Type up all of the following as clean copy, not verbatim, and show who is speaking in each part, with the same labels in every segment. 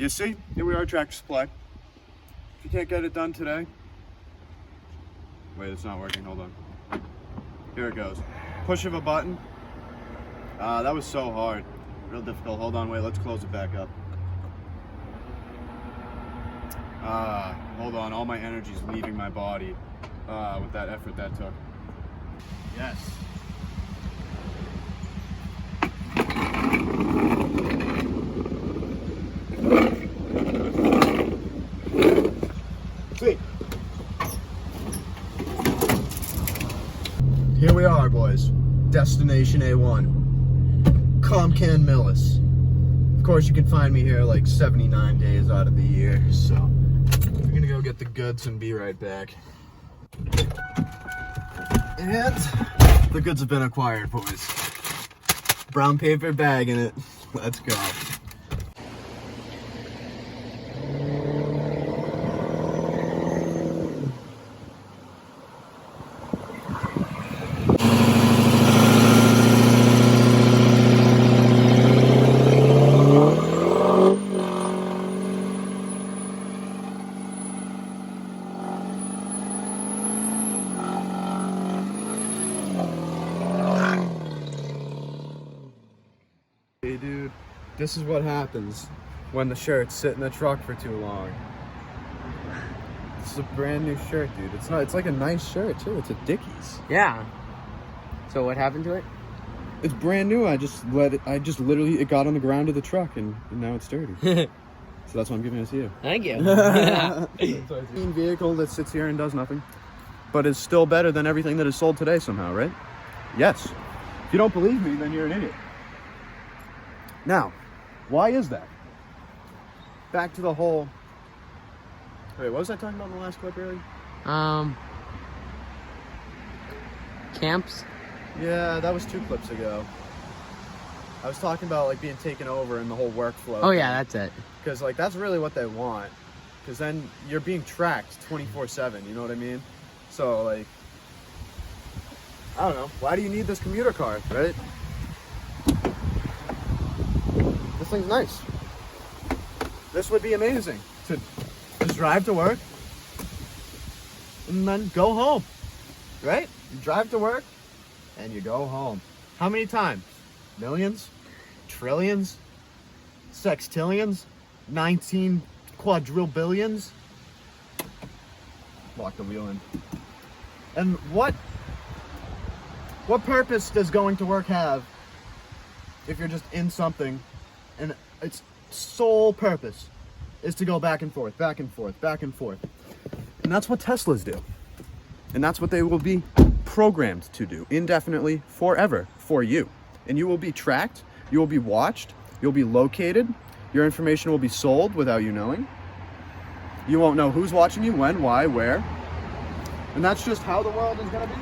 Speaker 1: You see, here we are, Tractor Supply. If you can't get it done today, wait, it's not working, hold on. Here it goes. Push of a button. That was so hard, real difficult. Hold on, wait, let's close it back up. Hold on, all my energy's leaving my body with that effort that took. Yes. Sweet. Here we are, boys. Destination A1. Comcan Millis. Of course, you can find me here like 79 days out of the year, so we're gonna go get the goods and be right back. And the goods have been acquired, boys. Brown paper bag in it. Let's go. Hey dude, this is what happens when the shirts sit in the truck for too long. This is a brand new shirt, dude. It's like a nice shirt too. It's a Dickies.
Speaker 2: Yeah. So what happened to it?
Speaker 1: It's brand new. It got on the ground of the truck and now it's dirty. So that's why I'm giving it to you.
Speaker 2: Thank you.
Speaker 1: Vehicle that sits here and does nothing, but is still better than everything that is sold today somehow, right? Yes. If you don't believe me, then you're an idiot. Now, why is that? Back to the whole... Wait, what was I talking about in the last clip, really?
Speaker 2: Camps?
Speaker 1: Yeah, that was 2 clips ago. I was talking about, like, being taken over and the whole workflow.
Speaker 2: Oh, yeah, that's it.
Speaker 1: Because, like, that's really what they want. Because then you're being tracked 24/7, you know what I mean? So, like... I don't know. Why do you need this commuter card, right? This thing's nice. This would be amazing to just drive to work and then go home, right? You drive to work and you go home. How many times? Millions? Trillions? Sextillions? 19 quadrillions? Lock the wheel in. And what purpose does going to work have if you're just in something and its sole purpose is to go back and forth, back and forth, back and forth? And that's what Teslas do. And that's what they will be programmed to do indefinitely, forever, for you. And you will be tracked, you will be watched, you'll be located, your information will be sold without you knowing. You won't know who's watching you, when, why, where. And that's just how the world is gonna be.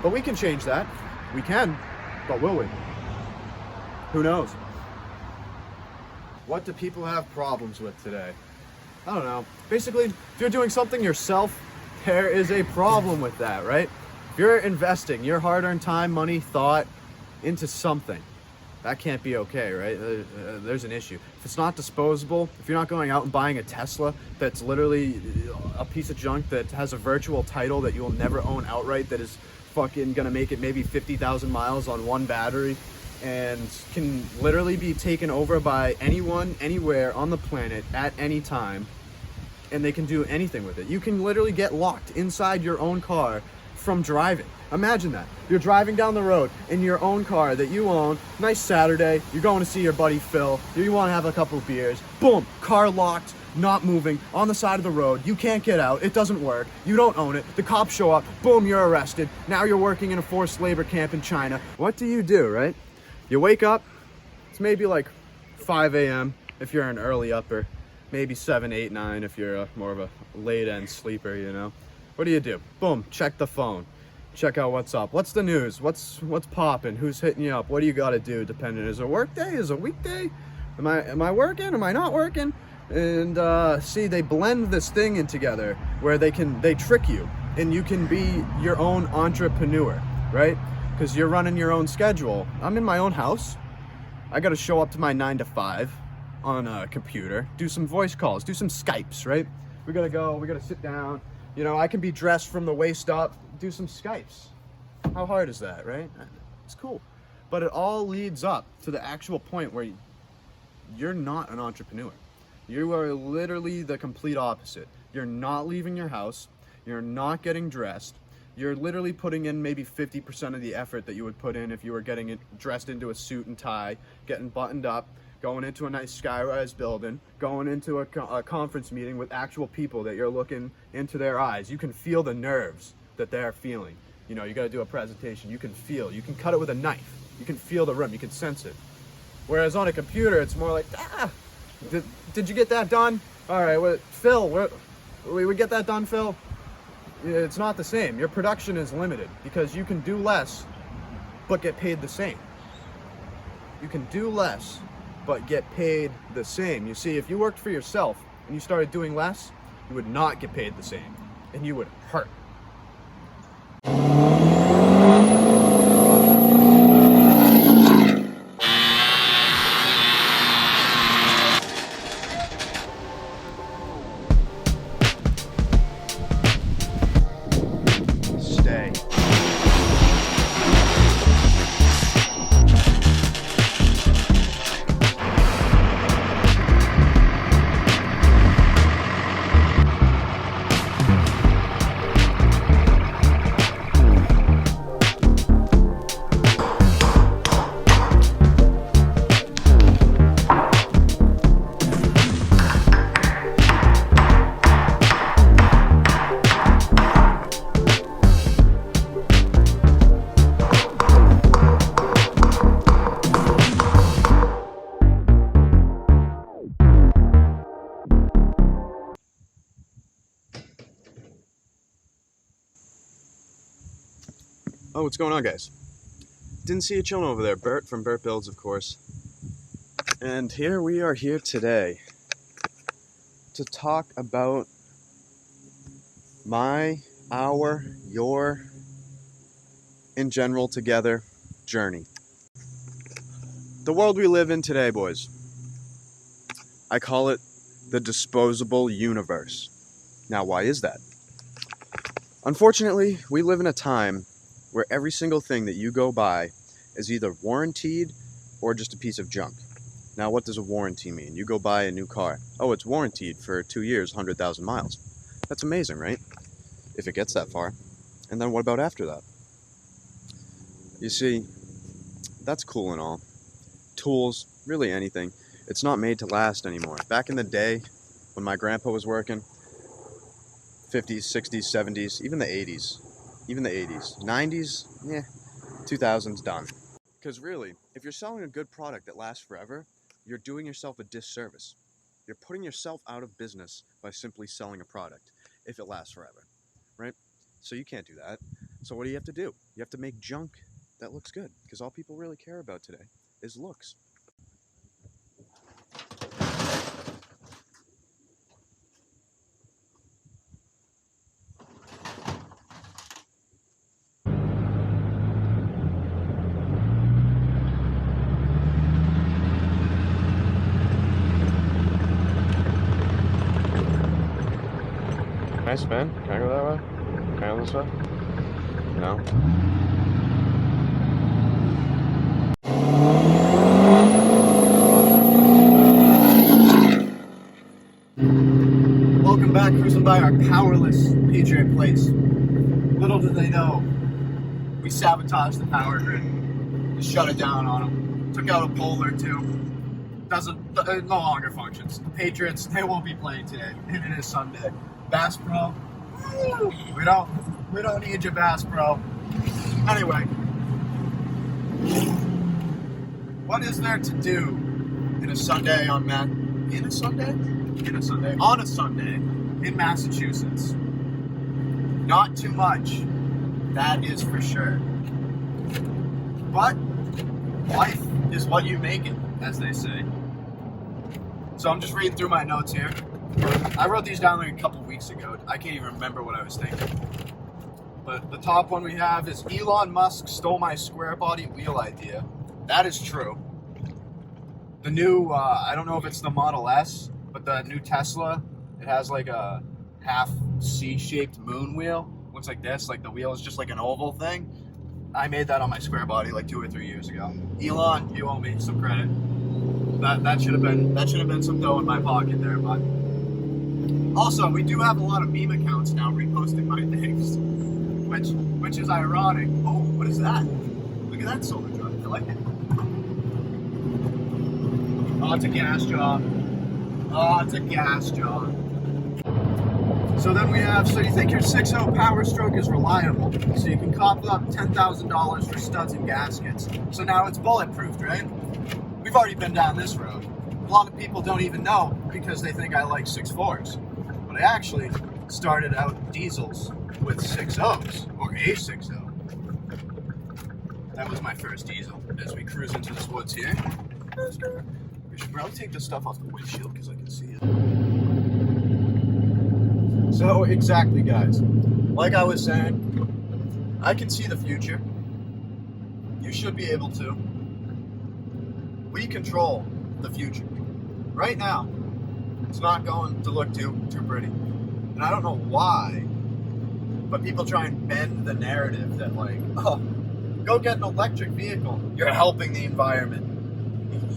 Speaker 1: But we can change that. We can, but will we? Who knows? What do people have problems with today? I don't know. Basically, if you're doing something yourself, there is a problem with that, right? If you're investing your hard-earned time, money, thought into something, that can't be okay, right? There's an issue. If it's not disposable, if you're not going out and buying a Tesla that's literally a piece of junk that has a virtual title that you will never own outright, that is fucking gonna make it maybe 50,000 miles on one battery, and can literally be taken over by anyone, anywhere on the planet at any time, and they can do anything with it. You can literally get locked inside your own car from driving. Imagine that. You're driving down the road in your own car that you own, nice Saturday, you're going to see your buddy Phil, you want to have a couple of beers, boom, car locked, not moving, on the side of the road, you can't get out, it doesn't work, you don't own it, the cops show up, boom, you're arrested, now you're working in a forced labor camp in China. What do you do, right? You wake up, it's maybe like 5 a.m. if you're an early upper, maybe 7, 8, 9 if you're more of a late end sleeper, you know? What do? Boom, check the phone. Check out what's up. What's the news? What's popping? Who's hitting you up? What do you got to do? Depending, is it a work day? Is it a weekday? Am I working? Am I not working? And see, they blend this thing in together where they trick you, and you can be your own entrepreneur, right? Because you're running your own schedule. I'm in my own house. I got to show up to my 9 to 5. on a computer, do some voice calls, do some Skypes, right? We gotta sit down. You know, I can be dressed from the waist up, do some Skypes. How hard is that, right? It's cool. But it all leads up to the actual point where you're not an entrepreneur. You are literally the complete opposite. You're not leaving your house. You're not getting dressed. You're literally putting in maybe 50% of the effort that you would put in if you were getting it dressed into a suit and tie, getting buttoned up, going into a nice skyrise building, going into a conference meeting with actual people that you're looking into their eyes. You can feel the nerves that they're feeling. You know, you got to do a presentation. You can cut it with a knife. You can feel the room. You can sense it. Whereas on a computer, it's more like, did you get that done? All right, Phil, we get that done, Phil? It's not the same. Your production is limited because you can do less, but get paid the same. You can do less, but get paid the same. You see, if you worked for yourself and you started doing less, you would not get paid the same, and you would hurt. Stay. Oh, what's going on, guys? Didn't see you chilling over there. Bert from Bert Builds, of course. And here we are here today to talk about your, in general, together journey. The world we live in today, boys, I call it the disposable universe. Now, why is that? Unfortunately, we live in a time where every single thing that you go buy is either warranted or just a piece of junk. Now, what does a warranty mean? You go buy a new car. Oh, it's warranted for 2 years, 100,000 miles. That's amazing, right? If it gets that far. And then what about after that? You see, that's cool and all. Tools, really anything. It's not made to last anymore. Back in the day, when my grandpa was working, 50s, 60s, 70s, even the 80s. Even the 80s. 90s, 2000s, done. Because really, if you're selling a good product that lasts forever, you're doing yourself a disservice. You're putting yourself out of business by simply selling a product if it lasts forever, right? So you can't do that. So what do? You have to make junk that looks good, because all people really care about today is looks. Can I spin? Can I go that way? Can I go this way? No? Welcome back, cruising by our powerless Patriot Place. Little did they know, we sabotaged the power grid. Just shut it down on them. Took out a pole or two. It no longer functions. The Patriots, they won't be playing today, and it is Sunday. Bass Pro, we don't need your Bass Pro. Anyway, what is there to do on a Sunday in Massachusetts? Not too much, that is for sure. But life is what you make it, as they say. So I'm just reading through my notes here. I wrote these down like a couple weeks ago. I can't even remember what I was thinking. But the top one we have is Elon Musk stole my square body wheel idea. That is true. The new, I don't know if it's the Model S, but the new Tesla, it has like a half C-shaped moon wheel. Looks like this, like the wheel is just like an oval thing. I made that on my square body like 2 or 3 years ago. Elon, you owe me some credit. That should have been some dough in my pocket there, but also we do have a lot of meme accounts now reposting my things, which is ironic. Oh, what is that? Look at that solar truck. I like it. Oh, it's a gas job. Oh, it's a gas job. So then we have, so you think your 6.0 Power Stroke is reliable, so you can cop up $10,000 for studs and gaskets. So now it's bulletproof, right? We've already been down this road. A lot of people don't even know because they think I like 6.4s. But I actually started out diesels with 6.0s, or a 6.0. That was my first diesel. As we cruise into this woods here. We should probably take this stuff off the windshield because I can see it. So exactly, guys. Like I was saying, I can see the future. You should be able to. We control the future. Right now, it's not going to look too pretty. And I don't know why, but people try and bend the narrative that like, oh, go get an electric vehicle. You're helping the environment.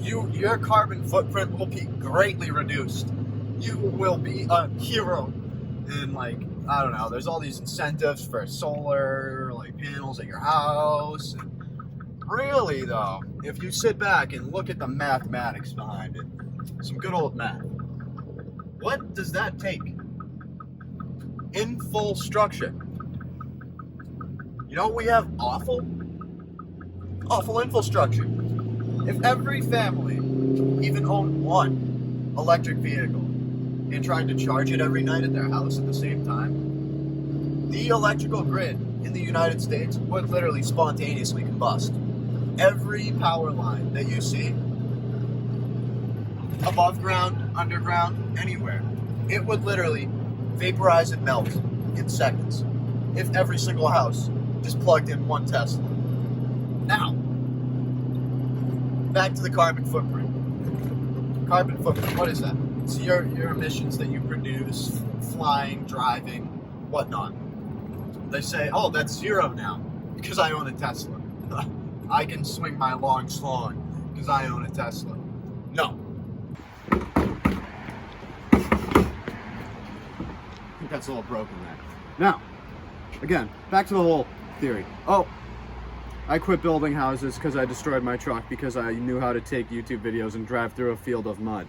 Speaker 1: Your carbon footprint will be greatly reduced. You will be a hero. And like, I don't know, there's all these incentives for solar like panels at your house. And really though, if you sit back and look at the mathematics behind it, some good old math, what does that take? In full structure. You know, we have awful infrastructure. If every family even owned one electric vehicle and tried to charge it every night at their house at the same time, the electrical grid in the United States would literally spontaneously combust. Every power line that you see, above ground, underground, anywhere, it would literally vaporize and melt in seconds if every single house just plugged in one Tesla. Now, back to the carbon footprint. Carbon footprint, what is that? It's your emissions that you produce, flying, driving, whatnot. They say, oh, that's zero now because I own a Tesla. I can swing my long slong because I own a Tesla. No. I think that's a little broken there. Now, again, back to the whole theory. Oh, I quit building houses because I destroyed my truck because I knew how to take YouTube videos and drive through a field of mud.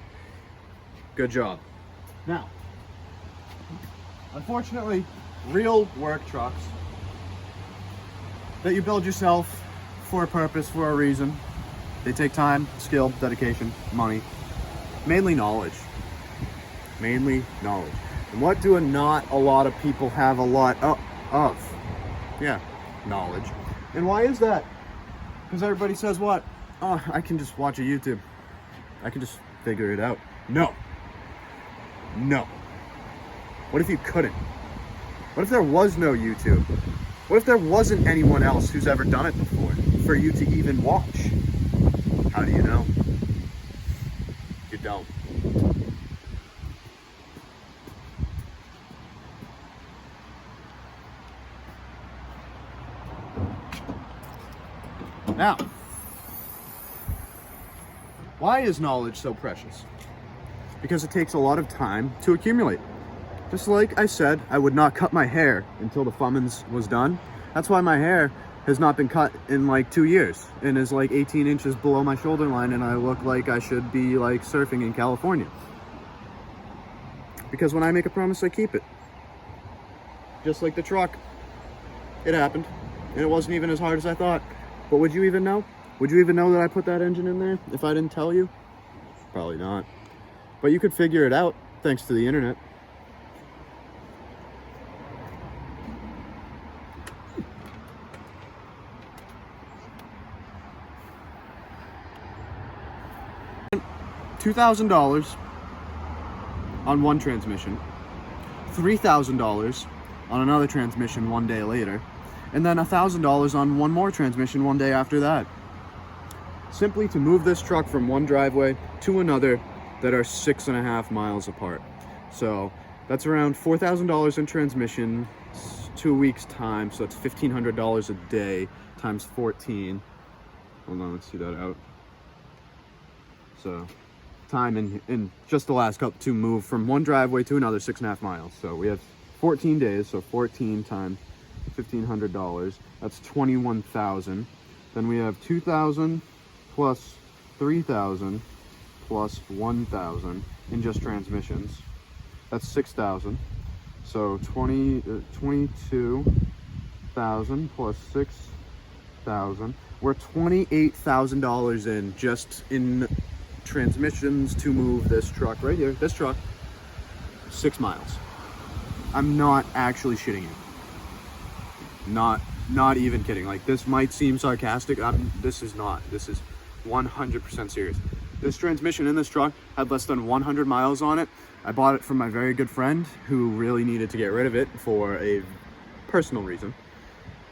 Speaker 1: Good job. Now, unfortunately, real work trucks that you build yourself for a purpose, for a reason, they take time, skill, dedication, money, mainly knowledge. Mainly knowledge. And what do not a lot of people have a lot of? Yeah, knowledge. And why is that? Because everybody says what? Oh, I can just watch a YouTube. I can just figure it out. No. No. What if you couldn't? What if there was no YouTube? What if there wasn't anyone else who's ever done it before for you to even watch? How do you know? You don't. Now, why is knowledge so precious? Because it takes a lot of time to accumulate. Just like I said, I would not cut my hair until the Fummins was done. That's why my hair has not been cut in like 2 years and is like 18 inches below my shoulder line, and I look like I should be like surfing in California. Because when I make a promise, I keep it. Just like the truck. It happened. And it wasn't even as hard as I thought. But would you even know? Would you even know that I put that engine in there if I didn't tell you? Probably not. But you could figure it out thanks to the internet. $2,000 on one transmission, $3,000 on another transmission one day later, and then $1,000 on one more transmission one day after that. Simply to move this truck from one driveway to another that are 6.5 miles apart. So that's around $4,000 in transmission, 2 weeks time, so that's $1,500 a day times 14. Hold on, let's see that out. So time in just the last couple to move from one driveway to another 6.5 miles. So we have 14 days, so 14 times $1,500, that's 21,000. Then we have 2,000 plus 3,000 plus 1,000 in just transmissions. That's 6,000. So 22,000 plus 6,000. We're $28,000 in just in transmissions to move this truck right here. This truck, 6 miles. I'm not actually shitting you. Not even kidding. Like, this might seem sarcastic. This is not. This is 100% serious. This transmission in this truck had less than 100 miles on it. I bought it from my very good friend who really needed to get rid of it for a personal reason.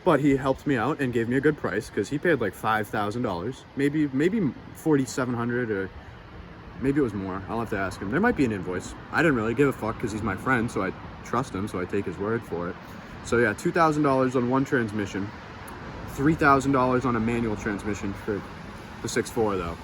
Speaker 1: But he helped me out and gave me a good price because he paid like $5,000, maybe $4,700, or maybe it was more. I'll have to ask him. There might be an invoice. I didn't really give a fuck because he's my friend, so I trust him, so I take his word for it. So yeah, $2,000 on one transmission, $3,000 on a manual transmission for the 6.4 though.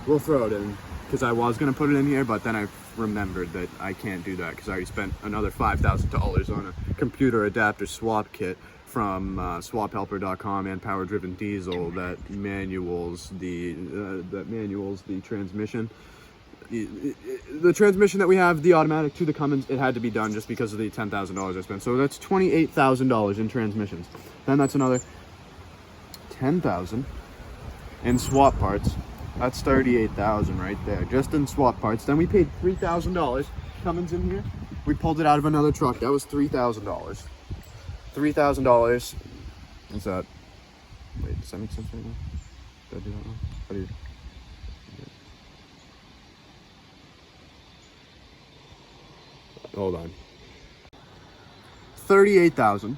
Speaker 1: We'll throw it in because I was gonna put it in here, but then I remembered that I can't do that because I already spent another $5,000 on a computer adapter swap kit from swaphelper.com and Power Driven Diesel that manuals the transmission. The transmission that we have, the automatic to the Cummins, it had to be done just because of the $10,000 I spent. So that's $28,000 in transmissions. Then that's another $10,000 in swap parts. That's $38,000 right there, just in swap parts. Then we paid $3,000. Cummins in here. We pulled it out of another truck. That was $3,000. $3,000. What's that? Wait, does that make sense right now? Did I do that wrong? How do you? Hold on. $38,000.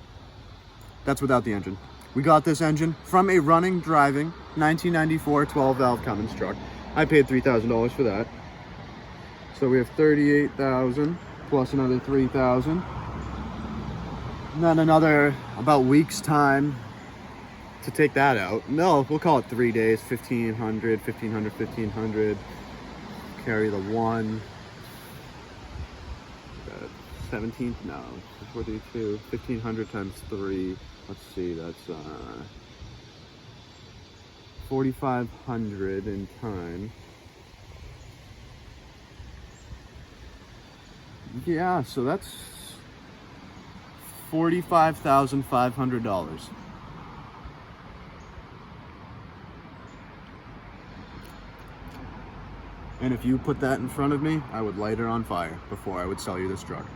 Speaker 1: That's without the engine. We got this engine from a running, driving 1994 12-valve Cummins truck. I paid $3,000 for that. So we have $38,000 plus another $3,000. And then another about week's time to take that out. No, we'll call it 3 days. 1,500, 1,500, 1,500. Carry the one. 17th, no, 42, 1,500 times 3, let's see, that's 4,500 in time. Yeah, so that's $45,500. And if you put that in front of me, I would light it on fire before I would sell you this truck.